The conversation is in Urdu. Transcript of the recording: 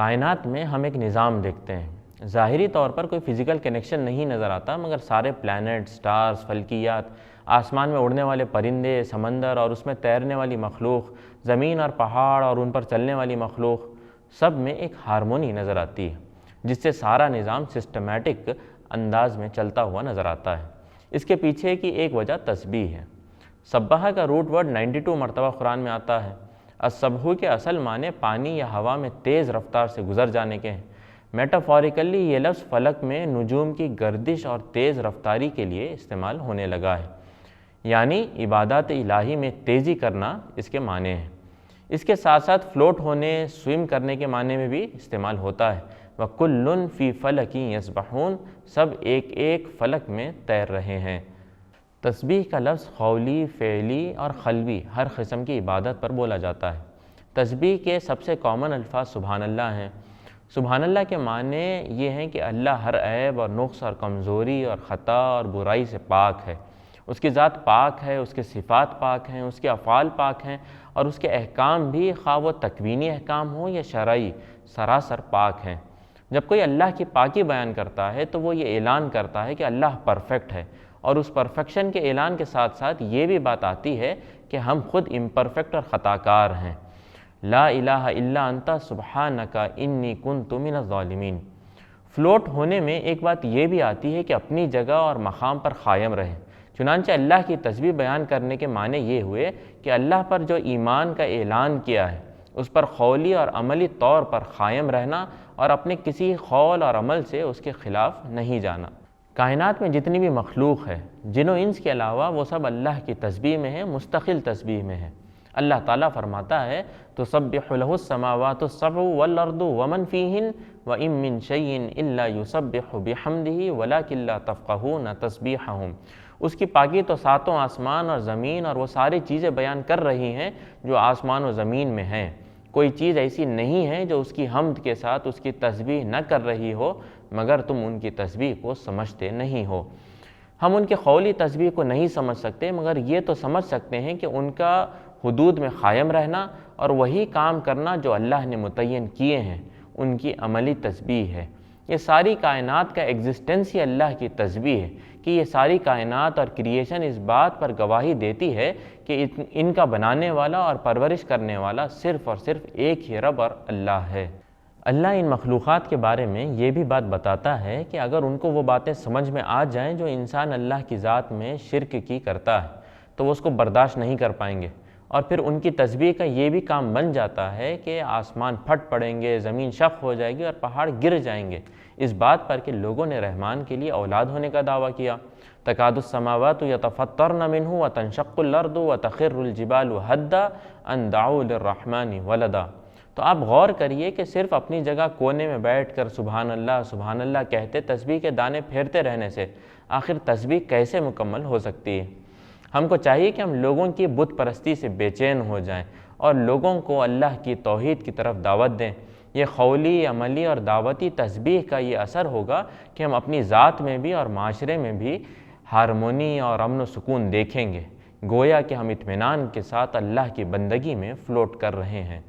کائنات میں ہم ایک نظام دیکھتے ہیں، ظاہری طور پر کوئی فزیکل کنیکشن نہیں نظر آتا، مگر سارے پلانٹ، سٹارز، فلکیات، آسمان میں اڑنے والے پرندے، سمندر اور اس میں تیرنے والی مخلوق، زمین اور پہاڑ اور ان پر چلنے والی مخلوق، سب میں ایک ہارمونی نظر آتی ہے جس سے سارا نظام سسٹمیٹک انداز میں چلتا ہوا نظر آتا ہے۔ اس کے پیچھے کی ایک وجہ تسبیح ہے۔ سبحہ کا روٹ ورڈ 92 مرتبہ قرآن میں آتا ہے۔ السبح کے اصل معنی پانی یا ہوا میں تیز رفتار سے گزر جانے کے ہیں۔ میٹافوریکلی یہ لفظ فلک میں نجوم کی گردش اور تیز رفتاری کے لیے استعمال ہونے لگا ہے، یعنی عبادات الہی میں تیزی کرنا اس کے معنی ہیں۔ اس کے ساتھ ساتھ فلوٹ ہونے، سوئم کرنے کے معنی میں بھی استعمال ہوتا ہے۔ وَكُلٌّ فِي فَلَكٍ يَسْبَحُونَ، سب ایک ایک فلک میں تیر رہے ہیں۔ تسبیح کا لفظ قولی، فعلی اور قلبی ہر قسم کی عبادت پر بولا جاتا ہے۔ تسبیح کے سب سے کامن الفاظ سبحان اللہ ہیں۔ سبحان اللہ کے معنی یہ ہیں کہ اللہ ہر عیب اور نقص اور کمزوری اور خطا اور برائی سے پاک ہے۔ اس کی ذات پاک ہے، اس کے صفات پاک ہیں، اس کے افعال پاک ہیں اور اس کے احکام بھی خواہ وہ تکوینی احکام ہوں یا شرعی سراسر پاک ہیں۔ جب کوئی اللہ کی پاکی بیان کرتا ہے تو وہ یہ اعلان کرتا ہے کہ اللہ پرفیکٹ ہے، اور اس پرفیکشن کے اعلان کے ساتھ ساتھ یہ بھی بات آتی ہے کہ ہم خود امپرفیکٹ اور خطا کار ہیں۔ لا الہ الا انت سبحانک انی کنت من الظالمین۔ فلوٹ ہونے میں ایک بات یہ بھی آتی ہے کہ اپنی جگہ اور مقام پر قائم رہیں۔ چنانچہ اللہ کی تسبیح بیان کرنے کے معنی یہ ہوئے کہ اللہ پر جو ایمان کا اعلان کیا ہے اس پر قولی اور عملی طور پر قائم رہنا اور اپنے کسی قول اور عمل سے اس کے خلاف نہیں جانا۔ کائنات میں جتنی بھی مخلوق ہے، جن و انس کے علاوہ، وہ سب اللہ کی تسبیح میں ہیں، مستقل تسبیح میں ہیں۔ اللہ تعالیٰ فرماتا ہے تسبح له السماوات السبع والارض ومن فیہن وان من شیء الا یسبح بحمدہ ولکن لا تفقہون تسبیحہم۔ اس کی پاکی تو ساتوں آسمان اور زمین اور وہ ساری چیزیں بیان کر رہی ہیں جو آسمان و زمین میں ہیں۔ کوئی چیز ایسی نہیں ہے جو اس کی حمد کے ساتھ اس کی تسبیح نہ کر رہی ہو، مگر تم ان کی تسبیح کو سمجھتے نہیں ہو۔ ہم ان کے قولی تسبیح کو نہیں سمجھ سکتے، مگر یہ تو سمجھ سکتے ہیں کہ ان کا حدود میں قائم رہنا اور وہی کام کرنا جو اللہ نے متعین کیے ہیں ان کی عملی تسبیح ہے۔ یہ ساری کائنات کا ایگزسٹنس ہی اللہ کی تسبیح ہے کہ یہ ساری کائنات اور کریشن اس بات پر گواہی دیتی ہے کہ ان کا بنانے والا اور پرورش کرنے والا صرف اور صرف ایک ہی رب اور اللہ ہے۔ اللہ ان مخلوقات کے بارے میں یہ بھی بات بتاتا ہے کہ اگر ان کو وہ باتیں سمجھ میں آ جائیں جو انسان اللہ کی ذات میں شرک کی کرتا ہے تو وہ اس کو برداشت نہیں کر پائیں گے، اور پھر ان کی تسبیح کا یہ بھی کام بن جاتا ہے کہ آسمان پھٹ پڑیں گے، زمین شق ہو جائے گی اور پہاڑ گر جائیں گے، اس بات پر کہ لوگوں نے رحمان کے لیے اولاد ہونے کا دعویٰ کیا۔ تکاد السماوات یتفطرن منہ وتنشق الارض وتخر الجبال ہدا ان دعوا للرحمن ولدا۔ تو آپ غور کریے کہ صرف اپنی جگہ کونے میں بیٹھ کر سبحان اللہ کہتے تسبیح کے دانے پھیرتے رہنے سے آخر تسبیح کیسے مکمل ہو سکتی ہے؟ ہم کو چاہیے کہ ہم لوگوں کی بت پرستی سے بے چین ہو جائیں اور لوگوں کو اللہ کی توحید کی طرف دعوت دیں۔ یہ قولی، عملی اور دعوتی تسبیح کا یہ اثر ہوگا کہ ہم اپنی ذات میں بھی اور معاشرے میں بھی ہارمونی اور امن و سکون دیکھیں گے، گویا کہ ہم اطمینان کے ساتھ اللہ کی بندگی میں فلوٹ کر رہے ہیں۔